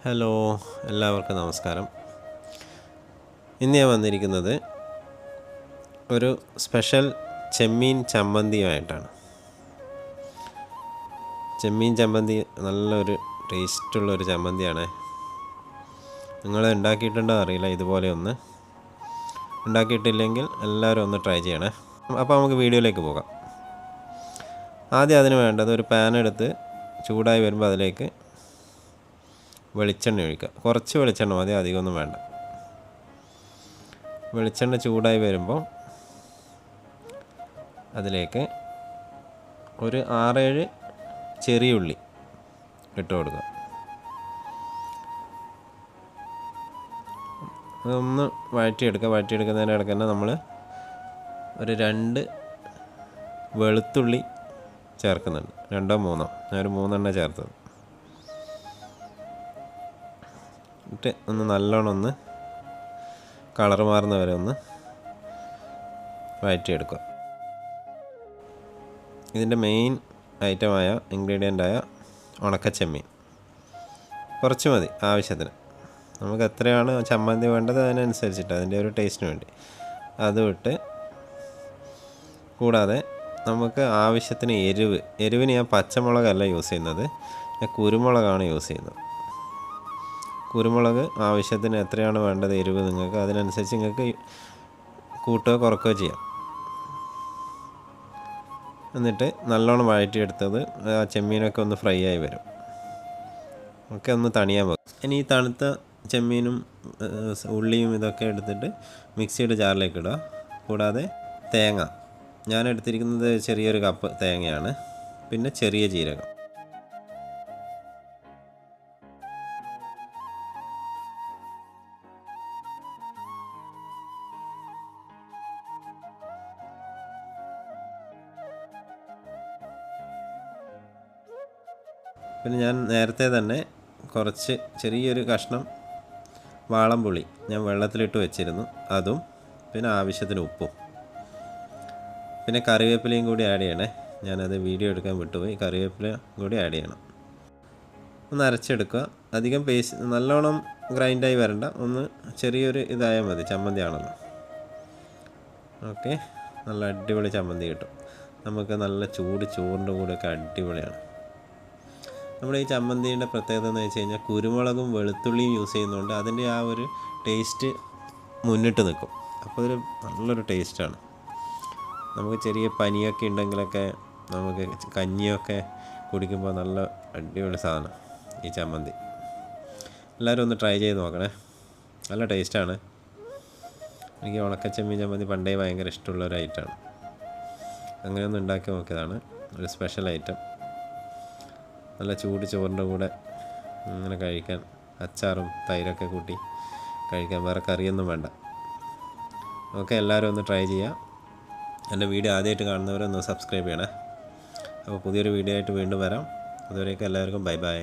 Hello, എല്ലാവർക്കും നമസ്കാരം. ഇന്ന് ഞാൻ വന്നിരിക്കുന്നത് ഒരു സ്പെഷ്യൽ ചെമ്മീൻ ചമ്മന്തിയുമായിട്ടാണ്. ചെമ്മീൻ ചമ്മന്തി നല്ലൊരു ടേസ്റ്റുള്ളൊരു ചമ്മന്തിയാണ്. നിങ്ങൾ ഉണ്ടാക്കിയിട്ടുണ്ടോ അറിയില്ല. ഇതുപോലെ ഒന്ന് ഉണ്ടാക്കിയിട്ടില്ലെങ്കിൽ എല്ലാവരും ഒന്ന് ട്രൈ ചെയ്യണേ. അപ്പോൾ നമുക്ക് വീഡിയോയിലേക്ക് പോകാം. ആദ്യം അതിന് വേണ്ടത് ഒരു പാൻ എടുത്ത് ചൂടായി വരുമ്പോൾ അതിലേക്ക് വെളിച്ചെണ്ണ ഒഴിക്കുക. കുറച്ച് വെളിച്ചെണ്ണ മതി, അധികമൊന്നും വേണ്ട. വെളിച്ചെണ്ണ ചൂടായി വരുമ്പോൾ അതിലേക്ക് ഒരു 6-7 ചെറിയ ഉള്ളി ഇട്ട് കൊടുക്കുക. അതൊന്ന് വഴറ്റിയെടുക്കുന്നതിൻ്റെ ഇടയ്ക്ക് തന്നെ നമ്മൾ ഒരു 2 വെളുത്തുള്ളി ചേർക്കുന്നുണ്ട്. 2-3, ഞാനൊരു 3 ചേർത്തത്. എന്നിട്ട് ഒന്ന് നല്ലോണം ഒന്ന് കളർ മാറുന്ന വരെ ഒന്ന് വഴറ്റിയെടുക്കുക. ഇതിൻ്റെ മെയിൻ ഐറ്റമായ ഇൻഗ്രീഡിയൻ്റായ ഉണക്കച്ചെമ്മീൻ കുറച്ച് മതി ആവശ്യത്തിന്. നമുക്ക് എത്രയാണ് ചമ്മന്തി വേണ്ടത് അതിനനുസരിച്ചിട്ട് അതിൻ്റെ ഒരു ടേസ്റ്റിന് വേണ്ടി അതും ഇട്ട്, കൂടാതെ നമുക്ക് ആവശ്യത്തിന് എരിവിന് ഞാൻ പച്ചമുളകല്ല യൂസ് ചെയ്യുന്നത്, ഞാൻ കുരുമുളകാണ് യൂസ് ചെയ്യുന്നത്. കുരുമുളക് ആവശ്യത്തിന് എത്രയാണ് വേണ്ടത് എരിവ് നിങ്ങൾക്ക് അതിനനുസരിച്ച് നിങ്ങൾക്ക് കൂട്ടുകയോ കുറക്കുകയോ ചെയ്യാം. എന്നിട്ട് നല്ലോണം വഴറ്റിയെടുത്തത് ആ ചെമ്മീനൊക്കെ ഒന്ന് ഫ്രൈ ആയി വരും. ഒക്കെ ഒന്ന് തണിയാൻ വെക്കും. ഇനി ഈ തണുത്ത ചെമ്മീനും ഉള്ളിയും ഇതൊക്കെ എടുത്തിട്ട് മിക്സിയുടെ ജാറിലേക്ക് ഇടുക. കൂടാതെ തേങ്ങ, ഞാൻ എടുത്തിരിക്കുന്നത് ചെറിയൊരു കപ്പ് തേങ്ങയാണ്. പിന്നെ ചെറിയ ജീരകം, പിന്നെ ഞാൻ നേരത്തെ തന്നെ കുറച്ച് ചെറിയൊരു കഷ്ണം വാളംപുളി ഞാൻ വെള്ളത്തിലിട്ട് വെച്ചിരുന്നു, അതും പിന്നെ ആവശ്യത്തിന് ഉപ്പും, പിന്നെ കറിവേപ്പിലയും കൂടി ആഡ് ചെയ്യണേ. ഞാനത് വീഡിയോ എടുക്കാൻ വിട്ടുപോയി. കറിവേപ്പില കൂടി ആഡ് ചെയ്യണം. ഒന്ന് അരച്ചെടുക്കുക. അധികം പേസ്റ്റ് നല്ലോണം ഗ്രൈൻഡായി വരണ്ട, ഒന്ന് ചെറിയൊരു ഇതായാൽ മതി, ചമ്മന്തി ആണല്ലോ. ഓക്കെ, നല്ല അടിപൊളി ചമ്മന്തി കിട്ടും. നമുക്ക് നല്ല ചൂട് ചോറിൻ്റെ കൂടെയൊക്കെ അടിപൊളിയാണ്. നമ്മുടെ ഈ ചമ്മന്തിയുടെ പ്രത്യേകത എന്ന് വെച്ച് കഴിഞ്ഞാൽ കുരുമുളകും വെളുത്തുള്ളിയും യൂസ് ചെയ്യുന്നതുകൊണ്ട് അതിൻ്റെ ആ ഒരു ടേസ്റ്റ് മുന്നിട്ട് നിൽക്കും. അപ്പോൾ ഒരു നല്ലൊരു ടേസ്റ്റാണ്. നമുക്ക് ചെറിയ പനിയൊക്കെ ഉണ്ടെങ്കിലൊക്കെ നമുക്ക് കഞ്ഞിയൊക്കെ കുടിക്കുമ്പോൾ നല്ല അടിപൊളി സാധനം ഈ ചമ്മന്തി. എല്ലാവരും ഒന്ന് ട്രൈ ചെയ്ത് നോക്കണേ, നല്ല ടേസ്റ്റാണ്. എനിക്ക് ഉണക്കച്ചെമ്മീൻ ചമ്മന്തി പണ്ടേ ഭയങ്കര ഇഷ്ടമുള്ളൊരു ഐറ്റമാണ്. അങ്ങനെ ഒന്ന് ഉണ്ടാക്കി നോക്കിയതാണ്, ഒരു സ്പെഷ്യൽ ഐറ്റം. നല്ല ചൂട് ചോറിൻ്റെ കൂടെ അങ്ങനെ കഴിക്കാൻ, അച്ചാറും തൈരൊക്കെ കൂട്ടി കഴിക്കാൻ, വേറെ കറിയൊന്നും വേണ്ട. ഓക്കെ, എല്ലാവരും ഒന്ന് ട്രൈ ചെയ്യുക. എൻ്റെ വീഡിയോ ആദ്യമായിട്ട് കാണുന്നവരൊന്ന് സബ്സ്ക്രൈബ് ചെയ്യണേ. അപ്പോൾ പുതിയൊരു വീഡിയോ ആയിട്ട് വീണ്ടും വരാം. അതുവരേക്കും എല്ലാവർക്കും ബൈ ബൈ.